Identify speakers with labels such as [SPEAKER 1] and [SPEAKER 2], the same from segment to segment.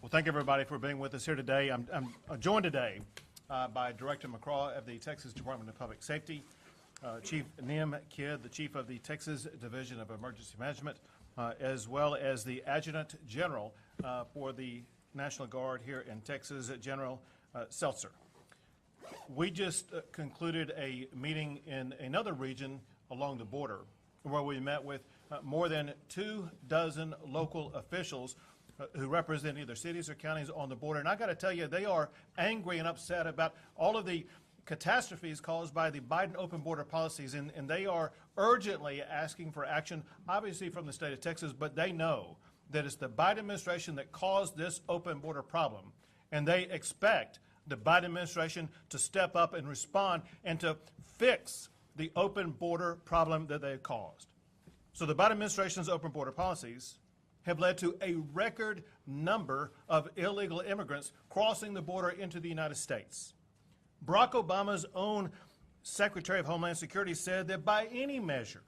[SPEAKER 1] Well, thank everybody for being with us here today. I'm joined today by Director McCraw of the Texas Department of Public Safety, Chief Nim Kidd, the Chief of the Texas Division of Emergency Management, as well as the Adjutant General for the National Guard here in Texas, General Seltzer. We just concluded a meeting in another region along the border where we met with more than 24 local officials who represent either cities or counties on the border. And I got to tell you, they are angry and upset about all of the catastrophes caused by the Biden open border policies, and they are urgently asking for action, obviously from the state of Texas, but they know that it's the Biden administration that caused this open border problem, and they expect the Biden administration to step up and respond and to fix the open border problem that they caused. So the Biden administration's open border policies have led to a record number of illegal immigrants crossing the border into the United States. Barack Obama's own Secretary of Homeland Security said that by any measure,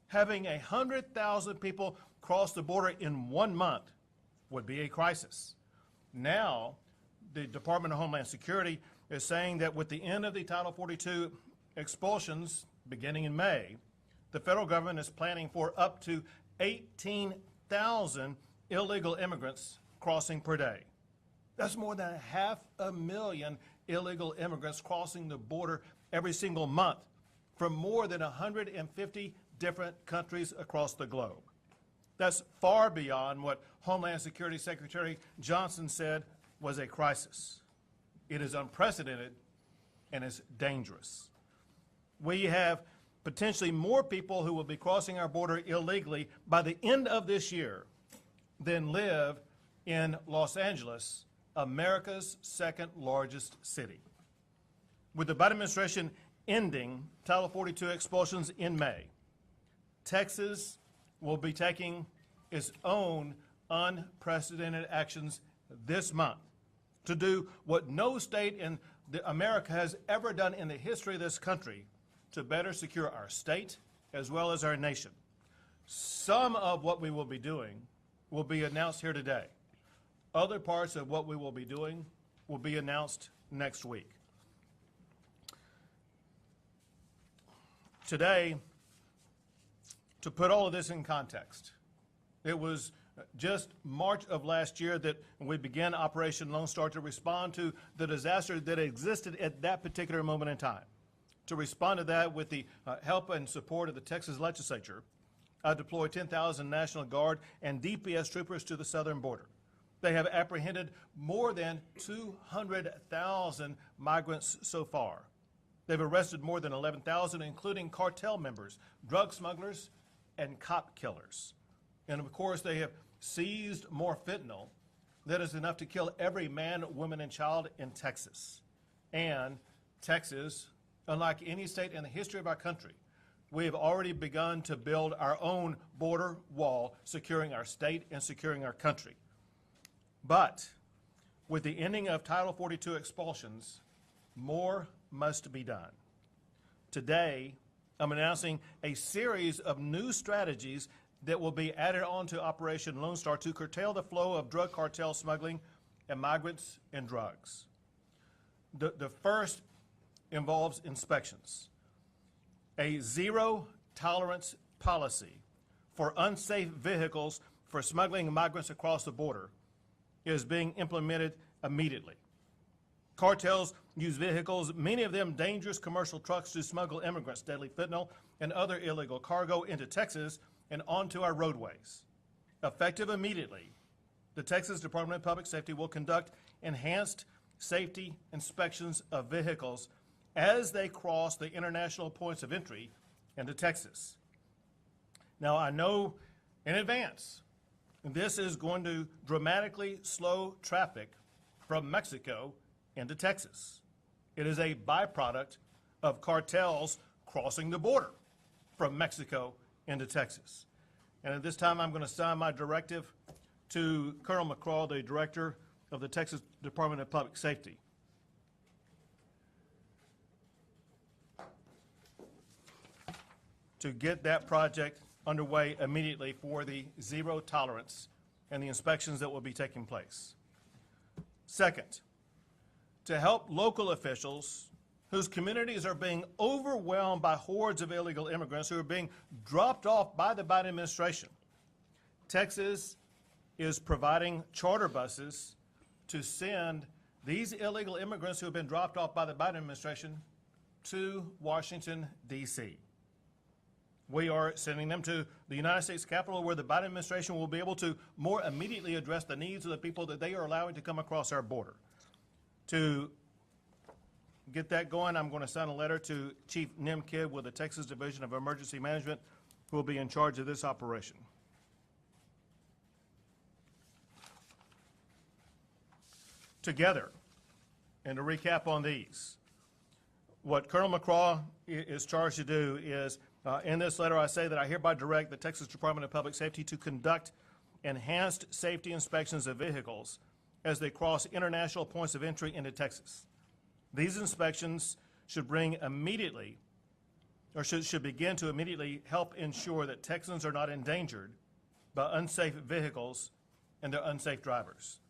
[SPEAKER 1] having 100,000 people cross the border in 1 month would be a crisis. Now, the Department of Homeland Security is saying that with the end of the Title 42 expulsions beginning in May, the federal government is planning for up to 18,000 illegal immigrants crossing per day. That's more than 500,000 illegal immigrants crossing the border every single month from more than 150 different countries across the globe. That's far beyond what Homeland Security Secretary Johnson said was a crisis. It is unprecedented and it's dangerous. We have potentially more people who will be crossing our border illegally by the end of this year than live in Los Angeles, America's second largest city. With the Biden administration ending Title 42 expulsions in May, Texas will be taking its own unprecedented actions this month to do what no state in America has ever done in the history of this country to better secure our state as well as our nation. Some of what we will be doing will be announced here today. Other parts of what we will be doing will be announced next week. Today, to put all of this in context, it was just March of last year that we began Operation Lone Star to respond to the disaster that existed at that particular moment in time. To respond to that with the help and support of the Texas legislature, I deployed 10,000 National Guard and DPS troopers to the southern border. They have apprehended more than 200,000 migrants so far. They've arrested more than 11,000, including cartel members, drug smugglers, and cop killers. And of course, they have seized more fentanyl that is enough to kill every man, woman, and child in Texas. And Texas, unlike any state in the history of our country, we have already begun to build our own border wall, securing our state and securing our country. But with the ending of Title 42 expulsions, more must be done. Today, I'm announcing a series of new strategies that will be added on to Operation Lone Star to curtail the flow of drug cartel smuggling and migrants and drugs. The first involves inspections. A zero-tolerance policy for unsafe vehicles for smuggling migrants across the border is being implemented immediately. Cartels use vehicles, many of them dangerous commercial trucks, to smuggle immigrants, deadly fentanyl, and other illegal cargo into Texas and onto our roadways. Effective immediately, the Texas Department of Public Safety will conduct enhanced safety inspections of vehicles as they cross the international points of entry into Texas. Now, I know in advance this is going to dramatically slow traffic from Mexico into Texas. It is a byproduct of cartels crossing the border from Mexico into Texas. And at this time, I'm going to sign my directive to Colonel McCraw, the Director of the Texas Department of Public Safety. To get that project underway immediately for the zero tolerance and the inspections that will be taking place. Second, to help local officials whose communities are being overwhelmed by hordes of illegal immigrants who are being dropped off by the Biden administration. Texas is providing charter buses to send these illegal immigrants who have been dropped off by the Biden administration to Washington, D.C. We are sending them to the United States Capitol, where the Biden administration will be able to more immediately address the needs of the people that they are allowing to come across our border. To get that going, I'm going to send a letter to Chief Nim Kidd with the Texas Division of Emergency Management, who will be in charge of this operation. Together, and to recap on these, what Colonel McCraw is charged to do is, in this letter, I say that I hereby direct the Texas Department of Public Safety to conduct enhanced safety inspections of vehicles as they cross international points of entry into Texas. These inspections should begin to immediately help ensure that Texans are not endangered by unsafe vehicles and their unsafe drivers.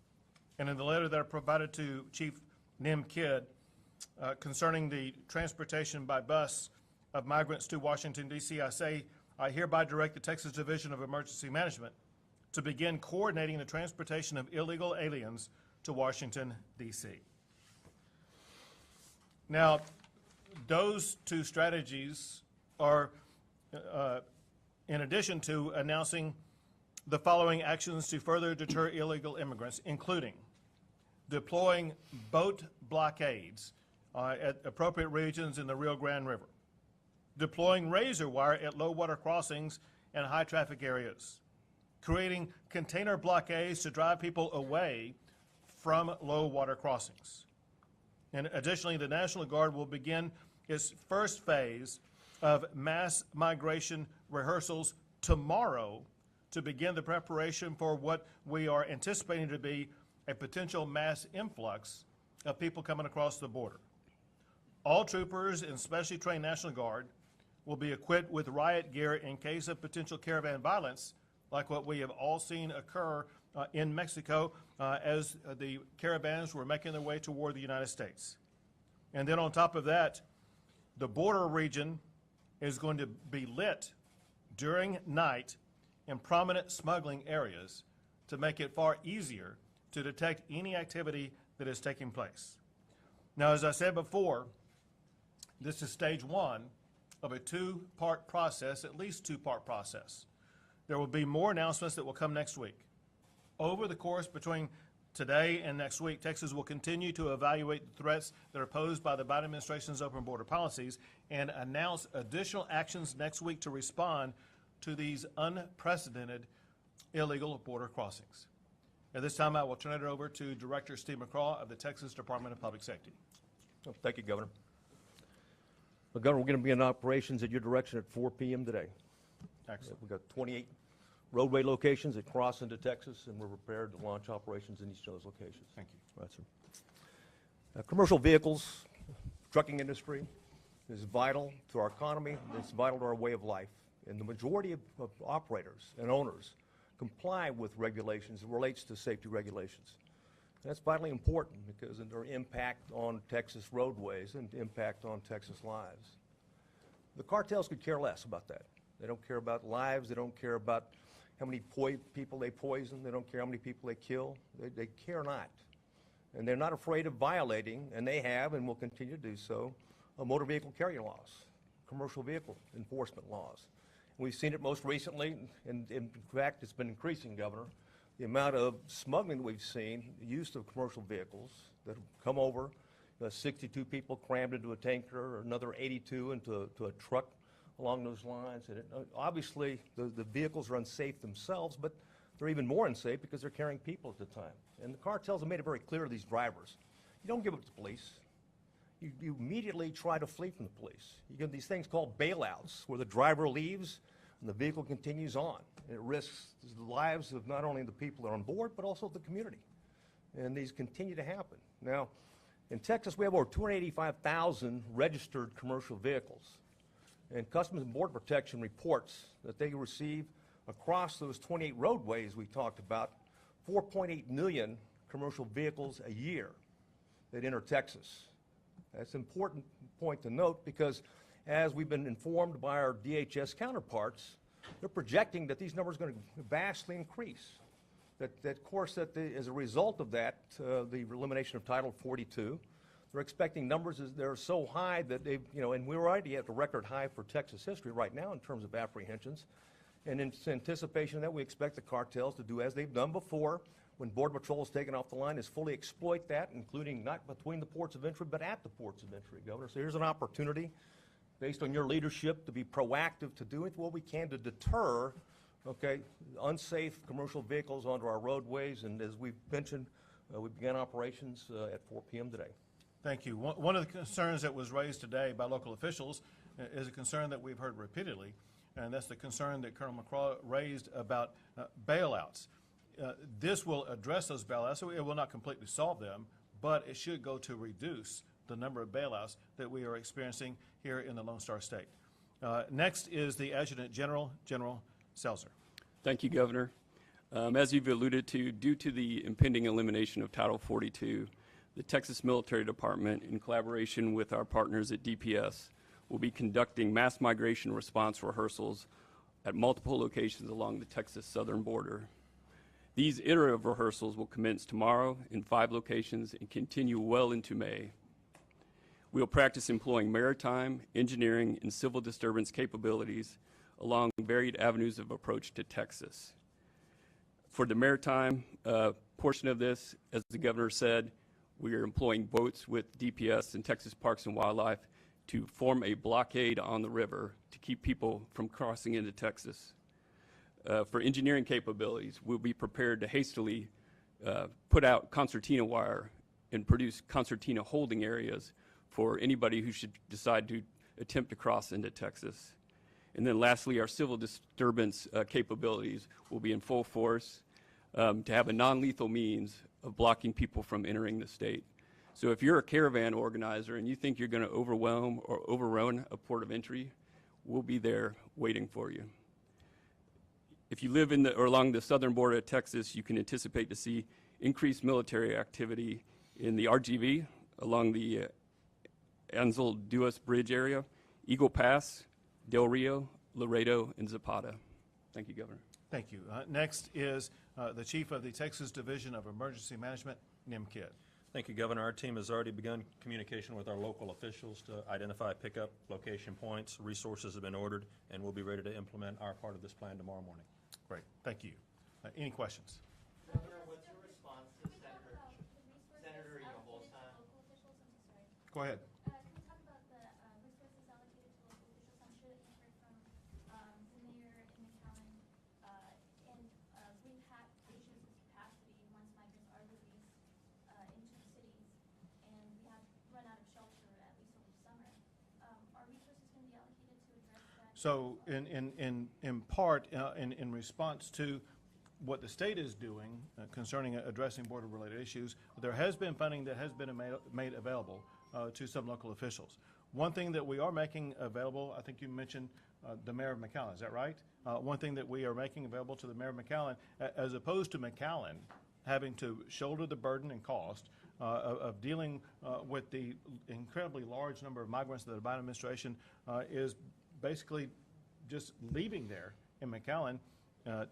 [SPEAKER 1] And in the letter that I provided to Chief Nim Kidd concerning the transportation by bus of migrants to Washington, D.C., I say, I hereby direct the Texas Division of Emergency Management to begin coordinating the transportation of illegal aliens to Washington, D.C. Now, those two strategies are, in addition to announcing the following actions to further deter illegal immigrants, including deploying boat blockades at appropriate regions in the Rio Grande River, deploying razor wire at low water crossings and high traffic areas, creating container blockades to drive people away from low water crossings. And additionally, the National Guard will begin its first phase of mass migration rehearsals tomorrow to begin the preparation for what we are anticipating to be a potential mass influx of people coming across the border. All troopers and specially trained National Guard will be equipped with riot gear in case of potential caravan violence, like what we have all seen occur in Mexico as the caravans were making their way toward the United States. And then on top of that, the border region is going to be lit during night in prominent smuggling areas to make it far easier to detect any activity that is taking place. Now, as I said before, this is stage one of a two-part process, at least two-part process. There will be more announcements that will come next week. Over the course between today and next week, Texas will continue to evaluate the threats that are posed by the Biden administration's open border policies and announce additional actions next week to respond to these unprecedented illegal border crossings. At this time, I will turn it over to Director Steve McCraw of the Texas Department of Public Safety.
[SPEAKER 2] Well, thank you, Governor. Well, Governor, we're going to be in operations at your direction at 4 p.m. today.
[SPEAKER 1] Excellent.
[SPEAKER 2] We've got 28 roadway locations that cross into Texas, and we're prepared to launch operations in each of those locations.
[SPEAKER 1] Thank you.
[SPEAKER 2] Right, sir. Commercial vehicles, trucking industry is vital to our economy. It's vital to our way of life. And the majority of operators and owners comply with regulations that relates to safety regulations. That's vitally important because of their impact on Texas roadways and impact on Texas lives. The cartels could care less about that. They don't care about lives. They don't care about how many people they poison. They don't care how many people they kill. They care not. And they're not afraid of violating, and they have and will continue to do so, motor vehicle carrier laws, commercial vehicle enforcement laws. And we've seen it most recently, and in fact, it's been increasing, Governor, the amount of smuggling that we've seen, the use of commercial vehicles that have come over, 62 people crammed into a tanker, or another 82 into a truck along those lines. And obviously, the vehicles are unsafe themselves, but they're even more unsafe because they're carrying people at the time. And the cartels have made it very clear to these drivers, you don't give up to the police. You immediately try to flee from the police. You get these things called bailouts, where the driver leaves and the vehicle continues on. and it risks the lives of not only the people that are on board, but also the community. And these continue to happen. Now, in Texas, we have over 285,000 registered commercial vehicles. And Customs and Border Protection reports that they receive across those 28 roadways we talked about, 4.8 million commercial vehicles a year that enter Texas. That's an important point to note because as we've been informed by our DHS counterparts, they're projecting that these numbers are going to vastly increase. That of course, as a result of that, the elimination of Title 42, they're expecting numbers that are so high that they've, and we're already at the record high for Texas history right now in terms of apprehensions. And in anticipation of that, we expect the cartels to do as they've done before when Border Patrol is taken off the line, is fully exploit that, including not between the ports of entry, but at the ports of entry, Governor. So here's an opportunity, based on your leadership, to be proactive, to do what we can to deter, unsafe commercial vehicles onto our roadways. And as we've mentioned, we began operations at 4 p.m. today.
[SPEAKER 1] Thank you. One of the concerns that was raised today by local officials is a concern that we've heard repeatedly, and that's the concern that Colonel McCraw raised about bailouts. This will address those bailouts, so it will not completely solve them, but it should go to reduce the number of bailouts that we are experiencing here in the Lone Star State. Next is the Adjutant General, General Selzer.
[SPEAKER 3] Thank you, Governor. As you've alluded to, due to the impending elimination of Title 42, the Texas Military Department, in collaboration with our partners at DPS, will be conducting mass migration response rehearsals at multiple locations along the Texas southern border. These iterative rehearsals will commence tomorrow in 5 locations and continue well into May. We will practice employing maritime, engineering, and civil disturbance capabilities along varied avenues of approach to Texas. For the maritime portion of this, as the Governor said, we are employing boats with DPS and Texas Parks and Wildlife to form a blockade on the river to keep people from crossing into Texas. For engineering capabilities, we'll be prepared to hastily put out concertina wire and produce concertina holding areas for anybody who should decide to attempt to cross into Texas. And then lastly, our civil disturbance capabilities will be in full force to have a non-lethal means of blocking people from entering the state. So if you're a caravan organizer and you think you're going to overwhelm or overrun a port of entry, we'll be there waiting for you. If you live in or along the southern border of Texas, you can anticipate to see increased military activity in the RGV along the Ansel Duas Bridge area, Eagle Pass, Del Rio, Laredo, and Zapata. Thank you, Governor.
[SPEAKER 1] Thank you. Next is the Chief of the Texas Division of Emergency Management, Nim Kidd.
[SPEAKER 4] Thank you, Governor. Our team has already begun communication with our local officials to identify pickup location points. Resources have been ordered, and we'll be ready to implement our part of this plan tomorrow morning.
[SPEAKER 1] Great. Thank you. Any questions?
[SPEAKER 5] Governor, what's your response to Senator Hinojosa?
[SPEAKER 1] Go ahead.
[SPEAKER 6] Can we talk about the resources allocated to local officials? I'm sure that you've heard from the mayor in McAllen, and we've had issues with capacity once migrants are released into the cities, and we have run out of shelter at least over the summer. Are resources going to be allocated to address that?
[SPEAKER 1] So in part, in response to what the state is doing concerning addressing border-related issues, there has been funding that has been made available to some local officials. One thing that we are making available, I think you mentioned the mayor of McAllen, is that right? One thing that we are making available to the mayor of McAllen, as opposed to McAllen having to shoulder the burden and cost of dealing with the incredibly large number of migrants that the Biden administration is basically just leaving there in McAllen.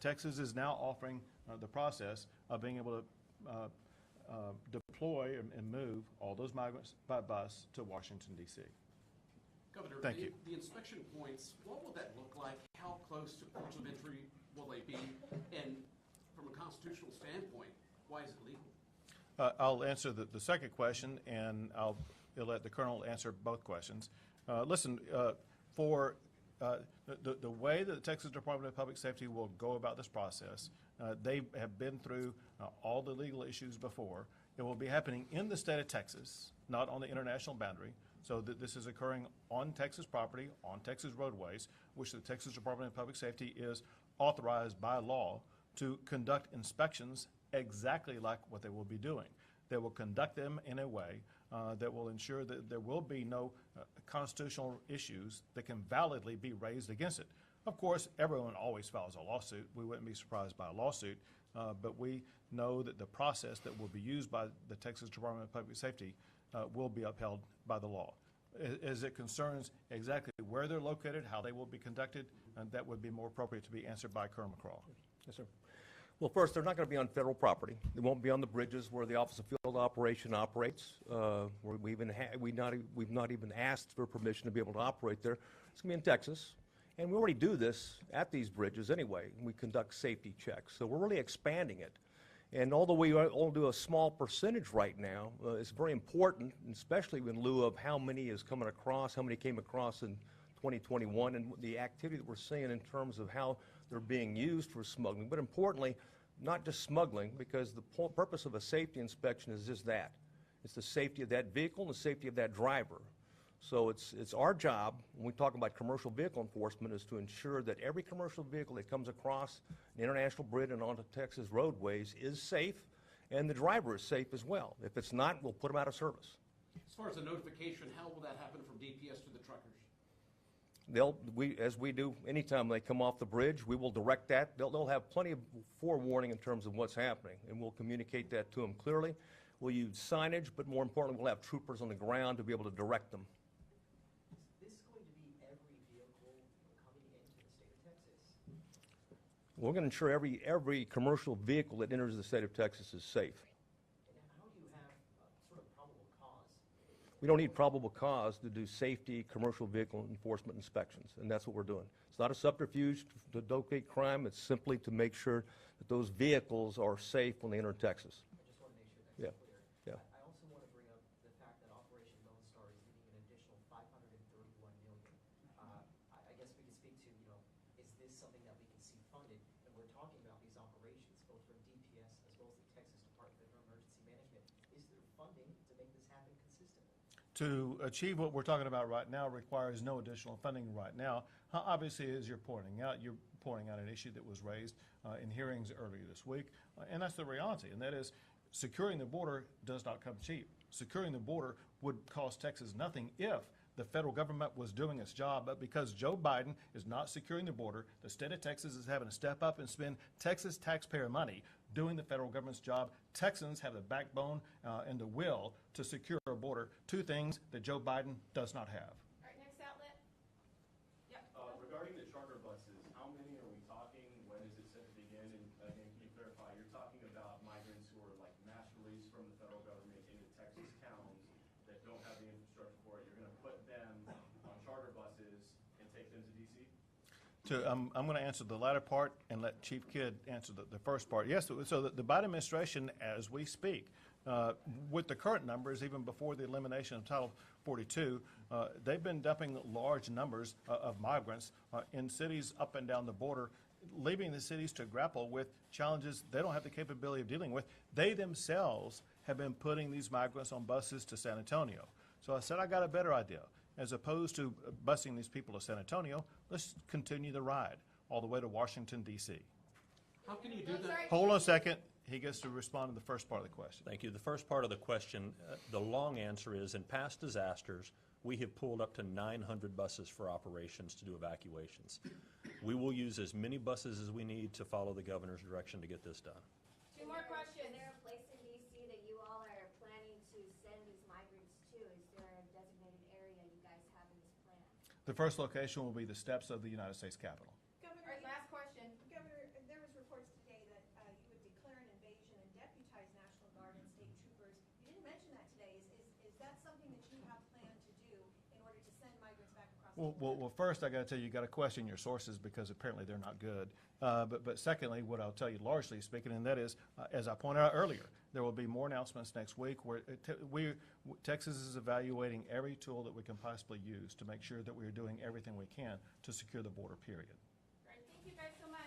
[SPEAKER 1] Texas is now offering the process of being able to deploy and move all those migrants by bus to Washington, D.C.
[SPEAKER 7] Governor,
[SPEAKER 1] Thank you.
[SPEAKER 7] The inspection points, what will that look like? How close to ports of entry will they be? And from a constitutional standpoint, why is it legal?
[SPEAKER 1] I'll answer the second question, and I'll let the Colonel answer both questions. Listen, for the way that the Texas Department of Public Safety will go about this process, they have been through all the legal issues before. It will be happening in the state of Texas, not on the international boundary. So that this is occurring on Texas property, on Texas roadways, which the Texas Department of Public Safety is authorized by law to conduct inspections exactly like what they will be doing. They will conduct them in a way that will ensure that there will be no constitutional issues that can validly be raised against it. Of course, everyone always files a lawsuit. We wouldn't be surprised by a lawsuit, but we know that the process that will be used by the Texas Department of Public Safety will be upheld by the law. As it concerns exactly where they're located, how they will be conducted, that would be more appropriate to be answered by Colonel McCraw.
[SPEAKER 2] Yes, sir. Well, first, they're not going to be on federal property. They won't be on the bridges where the Office of Field Operation operates. Where we've not even asked for permission to be able to operate there. It's going to be in Texas. And we already do this at these bridges anyway. We conduct safety checks. So we're really expanding it. And although we only do a small percentage right now, it's very important, especially in lieu of how many is coming across, how many came across in 2021, and the activity that we're seeing in terms of how they're being used for smuggling. But importantly, not just smuggling, because the purpose of a safety inspection is just that. It's the safety of that vehicle and the safety of that driver. So it's our job, when we talk about commercial vehicle enforcement, is to ensure that every commercial vehicle that comes across an international bridge and onto Texas roadways is safe, and the driver is safe as well. If it's not, we'll put them out of service.
[SPEAKER 7] As far as the notification, how will that happen from DPS to the truckers?
[SPEAKER 2] As we do anytime they come off the bridge, we will direct that. They'll have plenty of forewarning in terms of what's happening, and we'll communicate that to them clearly. We'll use signage, but more importantly, we'll have troopers on the ground to be able to direct them.
[SPEAKER 5] Is this going to be every vehicle coming into the state of Texas?
[SPEAKER 2] We're going to ensure every commercial vehicle that enters the state of Texas is safe.
[SPEAKER 5] And how do you have sort of probable cause?
[SPEAKER 2] We don't need probable cause to do safety commercial vehicle enforcement inspections, and that's what we're doing. It's not a subterfuge to locate crime. It's simply to make sure that those vehicles are safe when they enter Texas.
[SPEAKER 5] I just want to make sure that's
[SPEAKER 2] Yeah.
[SPEAKER 5] clear.
[SPEAKER 2] Yeah.
[SPEAKER 5] I also want to bring up the fact that Operation Lone Star is needing an additional $531 million. I guess we could speak to, is this something that we can see funded? And we're talking about these operations, both from DPS as well as the Texas Department of Emergency Management. Is there funding to make this happen consistently?
[SPEAKER 1] To achieve what we're talking about right now requires no additional funding right now. Obviously, as you're pointing out an issue that was raised in hearings earlier this week, and that's the reality, and that is securing the border does not come cheap. Securing the border would cost Texas nothing if the federal government was doing its job, but because Joe Biden is not securing the border, the state of Texas is having to step up and spend Texas taxpayer money doing the federal government's job. Texans have the backbone and the will to secure a border, two things that Joe Biden does not have.
[SPEAKER 8] All right, next outlet. Yep.
[SPEAKER 9] Regarding the charter buses, how many are we talking? When is it set to begin? And again, can you clarify, you're talking about migrants who are like mass released from the federal government into Texas towns that don't have the infrastructure for it. You're going to put them on charter buses and take them to D.C.?
[SPEAKER 1] I'm going to answer the latter part and let Chief Kidd answer the first part. Yes, so the Biden administration, as we speak, with the current numbers, even before the elimination of Title 42, they've been dumping large numbers of migrants in cities up and down the border, leaving the cities to grapple with challenges they don't have the capability of dealing with. They themselves have been putting these migrants on buses to San Antonio. So I said I got a better idea. As opposed to busing these people to San Antonio, let's continue the ride all the way to Washington, D.C.
[SPEAKER 7] How can you do that?
[SPEAKER 1] Hold on a second. He gets to respond to the first part of the question.
[SPEAKER 4] Thank you. The first part of the question, the long answer is, in past disasters, we have pulled up to 900 buses for operations to do evacuations. We will use as many buses as we need to follow the governor's direction to get this done.
[SPEAKER 8] Two more questions.
[SPEAKER 10] Is there a place in D.C. that you all are planning to send these migrants to? Is there a designated area you guys have in this plan?
[SPEAKER 1] The first location will be the steps of the United States Capitol.
[SPEAKER 8] All right, last question.
[SPEAKER 11] Governor, there was reports today that you would declare an invasion and deputize National Guard and state troopers. You didn't mention that today. Is that something that you have planned to do in order to send migrants back across the border?
[SPEAKER 1] Well, first, I got to tell you, you got to question your sources because apparently they're not good. But secondly, what I'll tell you, largely speaking, and that is, as I pointed out earlier, there will be more announcements next week where Texas is evaluating every tool that we can possibly use to make sure that we are doing everything we can to secure the border, period.
[SPEAKER 8] All right, thank you guys so much.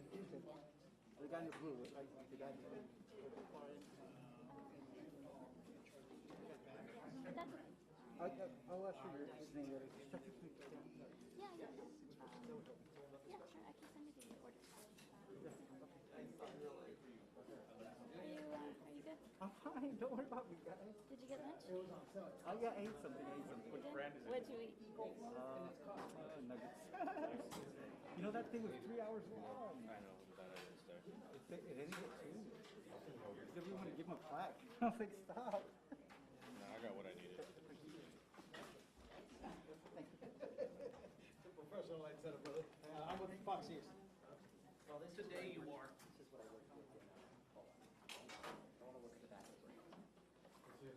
[SPEAKER 12] The guy in the blue, like the guy in the blue.
[SPEAKER 6] But that's okay.
[SPEAKER 12] I'll ask you his name later.
[SPEAKER 6] Yeah, yeah. Yeah, sure. I can send you the order. Are you good?
[SPEAKER 12] I'm fine. Don't worry about me, guys.
[SPEAKER 6] Did you get lunch?
[SPEAKER 12] I ate something.
[SPEAKER 6] You did? What'd you eat?
[SPEAKER 12] Nuggets. You know that thing was 3 hours long.
[SPEAKER 13] I know who that is there.
[SPEAKER 12] It ended at 2. He said we want to give him a plaque. I was like, stop.
[SPEAKER 13] No, I got what I needed.
[SPEAKER 12] Professional light setup, brother. I'm with Fox News.
[SPEAKER 5] Well, this
[SPEAKER 7] Today you are.
[SPEAKER 5] This is what I work on. Hold on. I want to look at the back of it.
[SPEAKER 12] He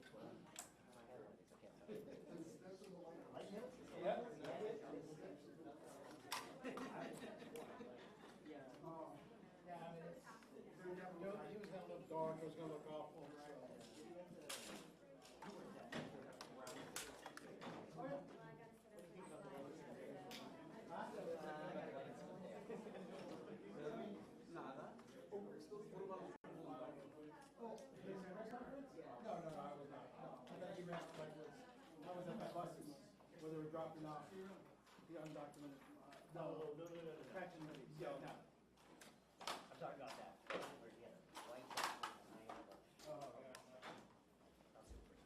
[SPEAKER 12] was gonna look dark, it was gonna look awful. No, I was not. No. I thought you asked like this. I was at the buses where they were dropping off the undocumented. No. Catching them. Yeah, no.
[SPEAKER 5] I'm talking about that. Where you get a blank check and I have a.
[SPEAKER 12] Oh, yeah.
[SPEAKER 5] Not super.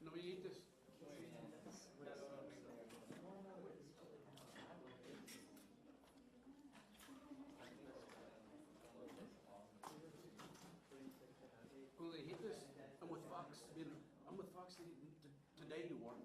[SPEAKER 7] No, we eat this. Will they hit this? I'm with Fox. I'm with Fox today. You are.